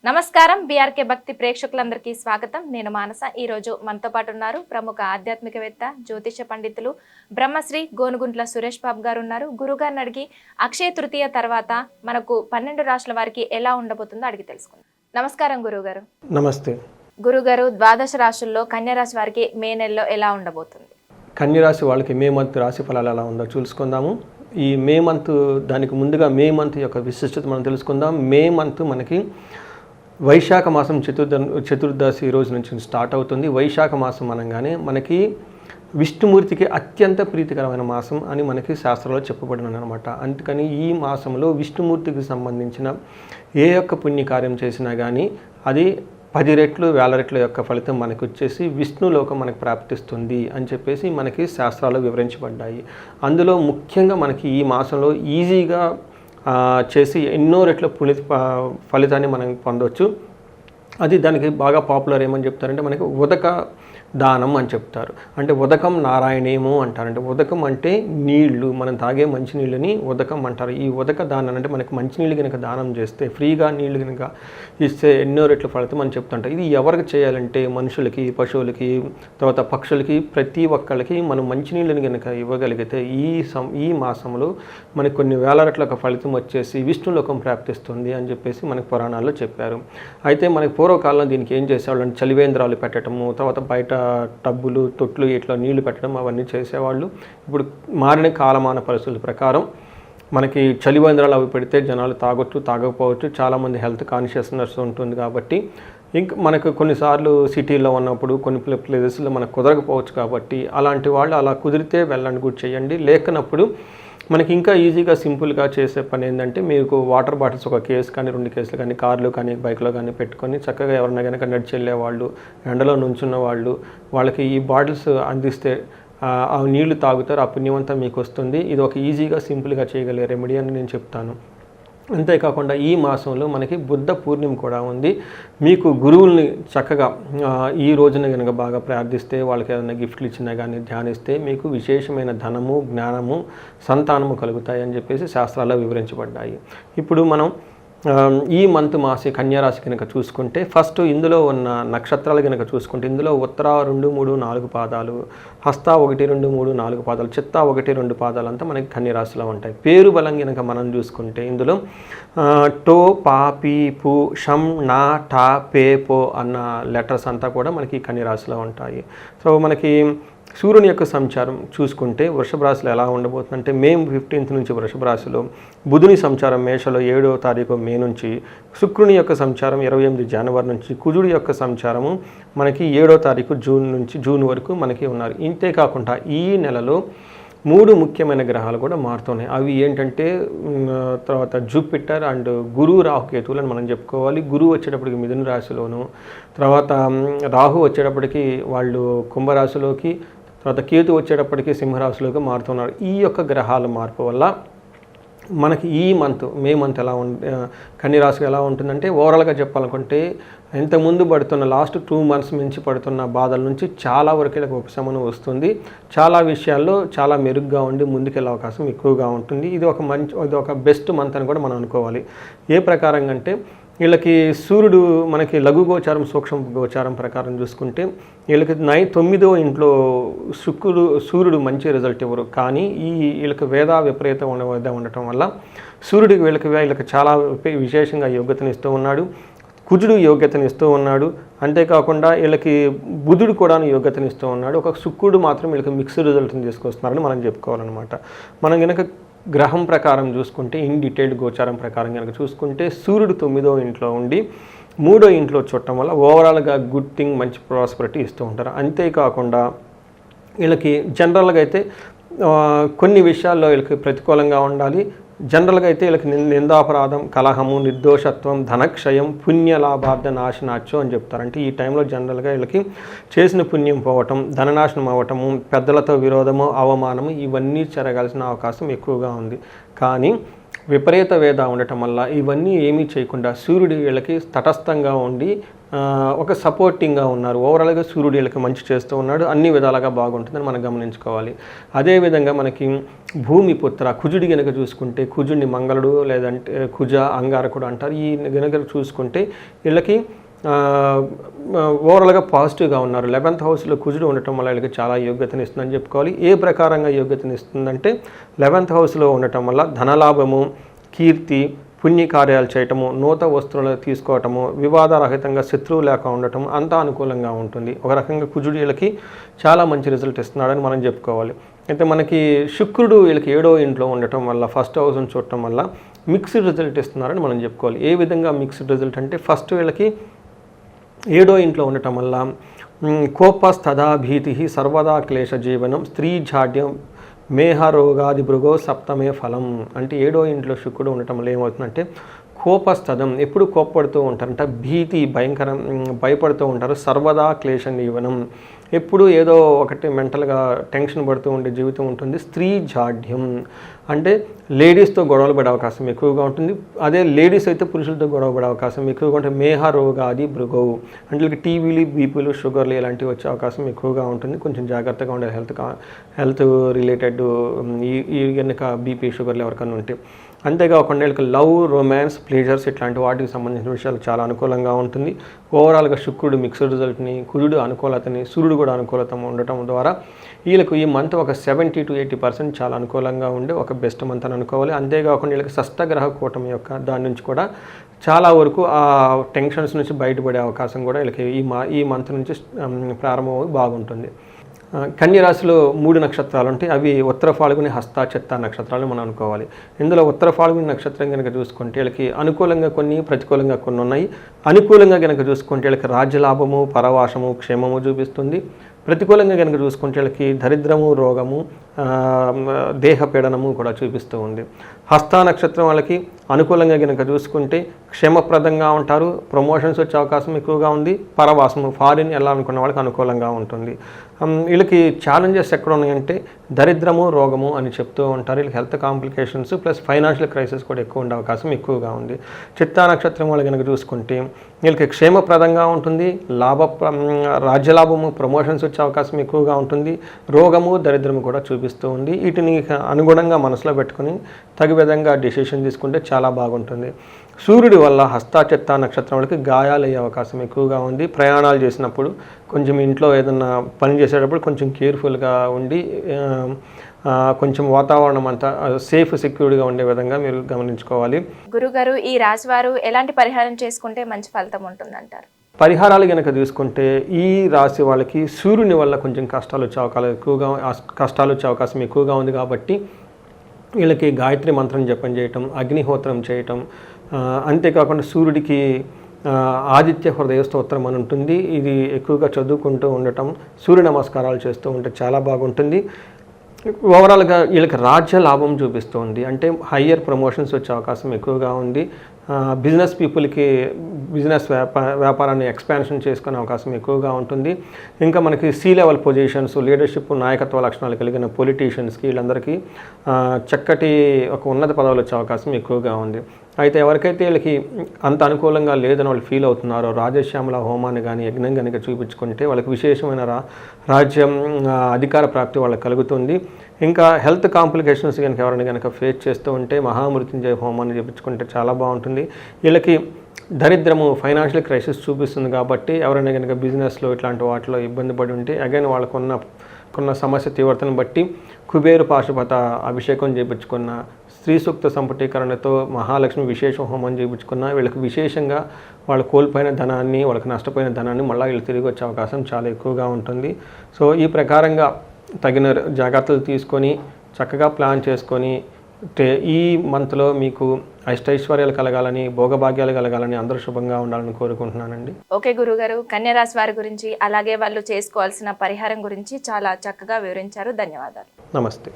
నమస్కారం బీఆర్కే భక్తి ప్రేక్షకులందరికీ స్వాగతం. నేను మానస. ఈ రోజు మనతో పాటు ఉన్నారు ప్రముఖ ఆధ్యాత్మికవేత్త, జ్యోతిష పండితులు బ్రహ్మశ్రీ గోనుగుంట్ల సురేష్ బాబు గారు ఉన్నారు. గురుగారిని అడిగి అక్షయ తృతీయ తర్వాత మనకు 12 రాశుల వారికి ఎలా ఉండబోతుందో అడిగి తెలుసుకుందాం. నమస్కారం గురుగారు. నమస్తే గురుగారు. ద్వాదశ రాశుల్లో కన్యా రాశి వారికి మే నెలలో ఎలా ఉండబోతుంది? కన్యరాశి వాళ్ళకి మే మంత్ రాశి ఫలాలు ఎలా ఉందో చూసుకుందాము. ఈ మే మంత్ దానికి ముందుగా మే మంత్ యొక్క విశిష్టత మనం తెలుసుకుందాం. మే మంత్ మనకి వైశాఖ మాసం చతుర్దశి రోజు నుంచి స్టార్ట్ అవుతుంది. వైశాఖ మాసం అనగానే మనకి విష్ణుమూర్తికి అత్యంత ప్రీతికరమైన మాసం అని మనకి శాస్త్రంలో చెప్పబడినది అనమాట. అందుకని ఈ మాసంలో విష్ణుమూర్తికి సంబంధించిన ఏ యొక్క పుణ్యకార్యం చేసినా కానీ అది 10 రెట్లు 1000 రెట్ల యొక్క ఫలితం మనకు వచ్చేసి విష్ణులోకం మనకు ప్రాప్తిస్తుంది అని చెప్పేసి మనకి శాస్త్రాలు వివరించబడ్డాయి. అందులో ముఖ్యంగా మనకి ఈ మాసంలో ఈజీగా చేసి ఎన్నో రెట్ల ఫలితాన్ని మనం పొందవచ్చు. అది దానికి బాగా పాపులర్ ఏమని చెప్తారంటే మనకి ఉదక దానం అని చెప్తారు. అంటే ఉదకం నారాయణేమో అంటారు. అంటే ఉదకం అంటే నీళ్లు, మనం తాగే మంచినీళ్ళని ఉదకం అంటారు. ఈ ఉదక దానం అంటే మనకి మంచినీళ్ళు కనుక దానం చేస్తే, ఫ్రీగా నీళ్లు కనుక ఇస్తే ఎన్నో రెట్ల ఫలితం అని చెప్తుంటారు. ఇది ఎవరికి చేయాలంటే మనుషులకి, పశువులకి, తర్వాత పక్షులకి, ప్రతి ఒక్కళ్ళకి మనం మంచినీళ్ళని కనుక ఇవ్వగలిగితే ఈ మాసంలో మనకి కొన్ని 1000 రెట్ల ఫలితం వచ్చేసి విష్ణులోకం ప్రాప్తిస్తుంది అని చెప్పేసి మనకి పురాణాల్లో చెప్పారు. అయితే మనకి పూర్వకాలంలో దీనికి ఏం చేసేవాళ్ళు అంటే చలివేంద్రాలు పెట్టడము, తర్వాత బయట టబ్బులు, తొట్లు ఇట్లా నీళ్లు పెట్టడం అవన్నీ చేసేవాళ్ళు. ఇప్పుడు మారిన కాలమాన పరిస్థితుల ప్రకారం మనకి చలివేంద్రాలు అవి పెడితే జనాలు తాగొచ్చు, తాగకపోవచ్చు. చాలామంది హెల్త్ కాన్షియస్నెస్ ఉంటుంది కాబట్టి ఇంకా మనకు కొన్నిసార్లు సిటీలో ఉన్నప్పుడు కొన్ని ప్లేసెస్లో మనకు కుదరకపోవచ్చు. కాబట్టి అలాంటి వాళ్ళు అలా కుదిరితే వెళ్ళండి, కూడా చేయండి. లేకనప్పుడు మనకి ఇంకా ఈజీగా సింపుల్గా చేసే పని ఏంటంటే మీకు వాటర్ బాటిల్స్ ఒక కేసు కానీ 2 కేసులు కానీ కార్లో కానీ బైక్లో కానీ పెట్టుకొని చక్కగా ఎవరైనా కనుక నడిచి వెళ్ళే వాళ్ళు, ఎండలో నుంచున్న వాళ్ళు, వాళ్ళకి ఈ బాటిల్స్ అందిస్తే ఆ నీళ్లు తాగుతారు. ఆ పుణ్యమంతా మీకు వస్తుంది. ఇది ఒక ఈజీగా సింపుల్గా చేయగలిగే రెమెడీ అని నేను చెప్తాను. అంతేకాకుండా ఈ మాసంలో మనకి బుద్ధ పూర్ణిమ కూడా ఉంది. మీకు గురువుల్ని చక్కగా ఈ రోజున కనుక బాగా ప్రార్థిస్తే, వాళ్ళకి ఏదైనా గిఫ్ట్లు ఇచ్చినా కానీ ధ్యానిస్తే మీకు విశేషమైన ధనము, జ్ఞానము, సంతానము కలుగుతాయి అని చెప్పేసి శాస్త్రాల్లో వివరించబడ్డాయి. ఇప్పుడు మనం ఈ మంత్ మాసి కన్యారాశి కనుక చూసుకుంటే ఫస్ట్ ఇందులో ఉన్న నక్షత్రాలు కనుక చూసుకుంటే ఇందులో ఉత్తర 2, 3, 4 పాదాలు, హస్త 1, 2, 3, 4 పాదాలు, చిత్త 1, 2 పాదాలు అంతా మనకి కన్యరాశిలో ఉంటాయి. పేరు బలం కనుక మనం చూసుకుంటే ఇందులో టో, పా, పీ, పు, షం, నా, టా, పే, పో అన్న లెటర్స్ అంతా కూడా మనకి కన్యరాశిలో ఉంటాయి. సో మనకి సూర్యుని యొక్క సంచారం చూసుకుంటే వృషభ రాశిలో ఎలా ఉండబోతుందంటే మే 15 నుంచి వృషభ రాశిలో, బుధుని సంచారం మేషలో 7వ తారీఖు మే నుంచి, శుక్రుని యొక్క సంచారం 28 జనవరి నుంచి, కుజుడి యొక్క సంచారము మనకి 7వ తారీఖు జూన్ వరకు మనకి ఉన్నారు. ఇంతేకాకుండా ఈ నెలలో 3 ముఖ్యమైన గ్రహాలు కూడా మారుతున్నాయి. అవి ఏంటంటే తర్వాత జూపిటర్ అండ్ గురు, రాహు, కేతువులని మనం చెప్పుకోవాలి. గురువు వచ్చేటప్పటికి మిథున రాశిలోను, తర్వాత రాహు వచ్చేటప్పటికి వాళ్ళు కుంభరాశిలోకి, తర్వాత కేతు వచ్చేటప్పటికి సింహరాశిలోకి మారుతున్నారు. ఈ యొక్క గ్రహాల మార్పు వల్ల మనకి ఈ మంత్ మే మంత్ ఎలా కన్యరాశి ఎలా ఉంటుందంటే ఓవరాల్గా చెప్పాలనుకుంటే ఇంతకుముందు పడుతున్న లాస్ట్ 2 మంత్స్ నుంచి పడుతున్న బాధల నుంచి చాలా వరకు ఇలా ఉపశమనం వస్తుంది. చాలా విషయాల్లో చాలా మెరుగ్గా ఉండి ముందుకెళ్ళే అవకాశం ఎక్కువగా ఉంటుంది. ఇది ఒక బెస్ట్ మంత్ అని కూడా మనం అనుకోవాలి. ఏ ప్రకారంగా అంటే వీళ్ళకి సూర్యుడు మనకి లఘు గోచారం, సూక్ష్మ గోచారం ప్రకారం చూసుకుంటే వీళ్ళకి 9వ ఇంట్లో సూర్యుడు మంచి రిజల్ట్ ఇవ్వరు. కానీ వీళ్ళకి విపరీతం ఉండటం వల్ల సూర్యుడికి వీళ్ళకి చాలా విశేషంగా యోగ్యతను ఇస్తూ ఉన్నాడు. కుజుడు యోగ్యతను ఇస్తూ ఉన్నాడు. అంతేకాకుండా వీళ్ళకి బుధుడు కూడా యోగ్యతను ఇస్తూ ఉన్నాడు. ఒక శుక్రుడు మాత్రం వీళ్ళకి మిక్స్డ్ రిజల్ట్ని తీసుకొస్తున్నారని మనం చెప్పుకోవాలన్నమాట. మనం కనుక గ్రహం ప్రకారం చూసుకుంటే ఇన్ డీటెయిల్డ్ గోచారం ప్రకారం కనుక చూసుకుంటే సూర్యుడు 9వ ఇంట్లో ఉండి 3వ ఇంట్లో చూడటం వల్ల ఓవరాల్గా గుడ్ థింగ్, మంచి ప్రాస్పరిటీ ఇస్తూ ఉంటారు. అంతేకాకుండా వీళ్ళకి జనరల్గా అయితే కొన్ని విషయాల్లో వీళ్ళకి ప్రతికూలంగా ఉండాలి. జనరల్గా అయితే వీళ్ళకి నిందాపరాధం, కలహము, నిర్దోషత్వం, ధనక్షయం, పుణ్యలాభార్థ నాశనాచో అని చెప్తారు. అంటే ఈ టైంలో జనరల్గా వీళ్ళకి చేసిన పుణ్యం పోవటం, ధననాశనం అవ్వటము, పెద్దలతో విరోధము, అవమానము ఇవన్నీ జరగాల్సిన అవకాశం ఎక్కువగా ఉంది. కానీ విపరీత వేద ఉండటం వల్ల ఇవన్నీ ఏమీ చేయకుండా సూర్యుడు వీళ్ళకి తటస్థంగా ఉండి ఒక సపోర్టింగ్గా ఉన్నారు. ఓవరాల్గా సూర్యుడు వీళ్ళకి మంచి చేస్తూ ఉన్నాడు, అన్ని విధాలుగా బాగుంటుందని మనం గమనించుకోవాలి. అదేవిధంగా మనకి భూమి పుత్ర కుజుడి గనక చూసుకుంటే కుజుడిని మంగళుడు లేదంటే కుజ అంగారకుడు అంటారు. ఈ గనక చూసుకుంటే వీళ్ళకి ఓవరాల్గా పాజిటివ్గా ఉన్నారు. 11th హౌస్లో కుజుడు ఉండటం వల్ల వీళ్ళకి చాలా యోగ్యతను ఇస్తుందని చెప్పుకోవాలి. ఏ ప్రకారంగా యోగ్యతను ఇస్తుందంటే 11th హౌస్లో ఉండటం వల్ల ధనలాభము, కీర్తి, పుణ్యకార్యాలు చేయటము, నూతన వస్తువులు తీసుకోవటము, వివాదరహితంగా శత్రువు లేక ఉండటం అంతా అనుకూలంగా ఉంటుంది. ఒక రకంగా కుజుడు వీళ్ళకి చాలా మంచి రిజల్ట్ ఇస్తున్నాడని మనం చెప్పుకోవాలి. అయితే మనకి శుక్రుడు వీళ్ళకి 7వ ఇంట్లో ఉండటం వల్ల ఫస్ట్ హౌస్ని చూడటం వల్ల మిక్స్డ్ రిజల్ట్ ఇస్తున్నారని మనం చెప్పుకోవాలి. ఏ విధంగా మిక్స్డ్ రిజల్ట్ అంటే ఫస్ట్ వీళ్ళకి 7వ ఇంట్లో ఉండటం వల్ల కోపస్తదా భీతి సర్వదా క్లేశ జీవనం స్త్రీ జాడ్యం మేహరోగాది భృగో సప్తమే ఫలం. అంటే 7వ ఇంట్లో శుక్రుడు ఉండటం వల్ల ఏమవుతుందంటే కోపస్తదం, ఎప్పుడు కోప్పడుతూ ఉంటారంట, భీతి భయపడుతూ ఉంటారు, సర్వదా క్లేశ జీవనం, ఎప్పుడు ఏదో ఒకటి మెంటల్గా టెన్షన్ పడుతూ ఉండే జీవితం ఉంటుంది. స్త్రీ జాడ్యం అంటే లేడీస్తో గొడవలు పడే అవకాశం ఎక్కువగా ఉంటుంది. అదే లేడీస్ అయితే పురుషులతో గొడవ పడే అవకాశం ఎక్కువగా ఉంటుంది. మేహ రోగాది భృగవు అంటే వీళ్ళకి టీవీలు, బీపీలు, షుగర్లు ఇలాంటివి వచ్చే అవకాశం ఎక్కువగా ఉంటుంది. కొంచెం జాగ్రత్తగా ఉండాలి హెల్త్ రిలేటెడ్ ఈ కనుక బీపీ, షుగర్లు ఎవరికైనా ఉంటే. అంతేకాకుండా వీళ్ళకి లవ్, రొమాన్స్, ప్లేజర్స్ ఇట్లాంటి వాటికి సంబంధించిన విషయాలు చాలా అనుకూలంగా ఉంటుంది. ఓవరాల్గా శుక్రుడు మిక్స్డ్ రిజల్ట్ని, కుజుడు అనుకూలతని, సూర్యుడు కూడా అనుకూలత ఉండటం ద్వారా వీళ్ళకు ఈ మంత్ ఒక 70 to 80% చాలా అనుకూలంగా ఉండే ఒక బెస్ట్ మంత్ అని అనుకోవాలి. అంతేకాకుండా వీళ్ళకి షష్టగ్రహ కూటమి యొక్క దాని నుంచి కూడా చాలా వరకు ఆ టెన్షన్స్ నుంచి బయటపడే అవకాశం కూడా వీళ్ళకి ఈ మంత్ నుంచి ప్రారంభం బాగుంటుంది. కన్యరాశిలో 3 నక్షత్రాలు ఉంటాయి. అవి ఉత్తర ఫాల్గుని, హస్త, చిత్త నక్షత్రాలు మనం అనుకోవాలి. ఇందులో ఉత్తర ఫాల్గుని నక్షత్రం కనుక చూసుకుంటే వీళ్ళకి అనుకూలంగా కొన్ని, ప్రతికూలంగా కొన్ని ఉన్నాయి. అనుకూలంగా కనుక చూసుకుంటే వీళ్ళకి రాజ్యలాభము, పరవాసము, క్షేమము చూపిస్తుంది. ప్రతికూలంగా కనుక చూసుకుంటే వీళ్ళకి దరిద్రము, రోగము, దేహపీడనము కూడా చూపిస్తూ ఉంది. హస్త నక్షత్రం వాళ్ళకి అనుకూలంగా కనుక చూసుకుంటే క్షేమప్రదంగా ఉంటారు, ప్రమోషన్స్ వచ్చే అవకాశం ఎక్కువగా ఉంది. పరవాసము, ఫారిన్ వెళ్ళాలనుకున్న వాళ్ళకి అనుకూలంగా ఉంటుంది. వీళ్ళకి ఛాలెంజెస్ ఎక్కడ ఉన్నాయంటే దరిద్రము, రోగము అని చెప్తూ ఉంటారు. వీళ్ళకి health complications plus financial crisis కూడా ఎక్కువ ఉండే అవకాశం ఎక్కువగా ఉంది. చిత్తా నక్షత్రం వాళ్ళు కనుక చూసుకుంటే వీళ్ళకి క్షేమప్రదంగా ఉంటుంది, రాజ్యలాభము, ప్రమోషన్స్ వచ్చే అవకాశం ఎక్కువగా ఉంటుంది. రోగము, దరిద్రము కూడా చూపిస్తూ ఉంది. వీటిని అనుగుణంగా మనసులో పెట్టుకుని తగు విధంగా డెసిషన్ తీసుకుంటే చాలా బాగుంటుంది. సూర్యుడి వల్ల హస్త, చిత్త నక్షత్రం వాళ్ళకి గాయాలు అయ్యే అవకాశం ఎక్కువగా ఉంది. ప్రయాణాలు చేసినప్పుడు కొంచెం ఇంట్లో ఏదన్నా పని చేసేటప్పుడు కొంచెం కేర్ఫుల్గా ఉండి కొంచెం వాతావరణం అంతా సేఫ్, సెక్యూర్డ్గా ఉండే విధంగా మీరు గమనించుకోవాలి. గురుగారు, ఈ రాశి వారు ఎలాంటి పరిహారం చేసుకుంటే మంచి ఫలితం ఉంటుందంటారు? పరిహారాలు కనుక తీసుకుంటే ఈ రాశి వాళ్ళకి సూర్యుని వల్ల కొంచెం కష్టాలు వచ్చే అవకాశం ఎక్కువగా ఉంది. కాబట్టి వీళ్ళకి గాయత్రి మంత్రం జపం చేయటం, అగ్నిహోత్రం చేయటం, అంతేకాకుండా సూర్యుడికి ఆదిత్య హృదయ స్తోత్రం అని ఉంటుంది. ఇది ఎక్కువగా చదువుకుంటూ ఉండటం, సూర్య నమస్కారాలు చేస్తూ ఉంటే చాలా బాగుంటుంది. ఓవరాల్గా వీళ్ళకి రాజ్య లాభం చూపిస్తుంది. అంటే హయ్యర్ ప్రమోషన్స్ వచ్చే అవకాశం ఎక్కువగా ఉంది. బిజినెస్ పీపుల్కి బిజినెస్ వ్యాపారాన్ని ఎక్స్పాన్షన్ చేసుకునే అవకాశం ఎక్కువగా ఉంటుంది. ఇంకా మనకి C-level పొజిషన్స్, లీడర్షిప్, నాయకత్వ లక్షణాలు కలిగిన పొలిటీషియన్స్కి వీళ్ళందరికీ చక్కటి ఒక ఉన్నత పదవులు వచ్చే అవకాశం ఎక్కువగా ఉంది. అయితే ఎవరికైతే వీళ్ళకి అంత అనుకూలంగా లేదని వాళ్ళు ఫీల్ అవుతున్నారో రాజశ్యామల హోమాన్ని కానీ యజ్ఞం కనుక చూపించుకుంటే వాళ్ళకి విశేషమైన రాజ్యం, అధికార ప్రాప్తి వాళ్ళకి కలుగుతుంది. ఇంకా హెల్త్ కాంప్లికేషన్స్ కనుక ఎవరైనా కనుక ఫేస్ చేస్తూ ఉంటే మహామృత్యుంజయ హోమాన్ని చేయించుకుంటే చాలా బాగుంటుంది. వీళ్ళకి దరిద్రము, ఫైనాన్షియల్ క్రైసిస్ చూపిస్తుంది. కాబట్టి ఎవరైనా కనుక బిజినెస్లో ఇట్లాంటి వాటిలో ఇబ్బంది పడి ఉంటే అగైన్ వాళ్ళకున్న సమస్య తీవ్రతను బట్టి కుబేరు పాశుపత అభిషేకం చేయించుకున్న, స్త్రీ సూక్త సంపుటీకరణతో మహాలక్ష్మి విశేష హోమం చేయించుకున్న వీళ్ళకి విశేషంగా వాళ్ళు కోల్పోయిన ధనాన్ని, వాళ్ళకి నష్టపోయిన ధనాన్ని మళ్ళీ వీళ్ళు తిరిగి వచ్చే అవకాశం చాలా ఎక్కువగా ఉంటుంది. సో ఈ ప్రకారంగా తగిన జాగ్రత్తలు తీసుకొని చక్కగా ప్లాన్ చేసుకొని ఈ మంత్లో మీకు అష్టైశ్వర్యాలు కలగాలని, భోగభాగ్యాలు కలగాలని, అందరూ శుభంగా ఉండాలని కోరుకుంటున్నానండి. ఓకే గురుగారు, కన్యరాశి వారి గురించి అలాగే వాళ్ళు చేసుకోవాల్సిన పరిహారం గురించి చాలా చక్కగా వివరించారు. ధన్యవాదాలు. నమస్తే.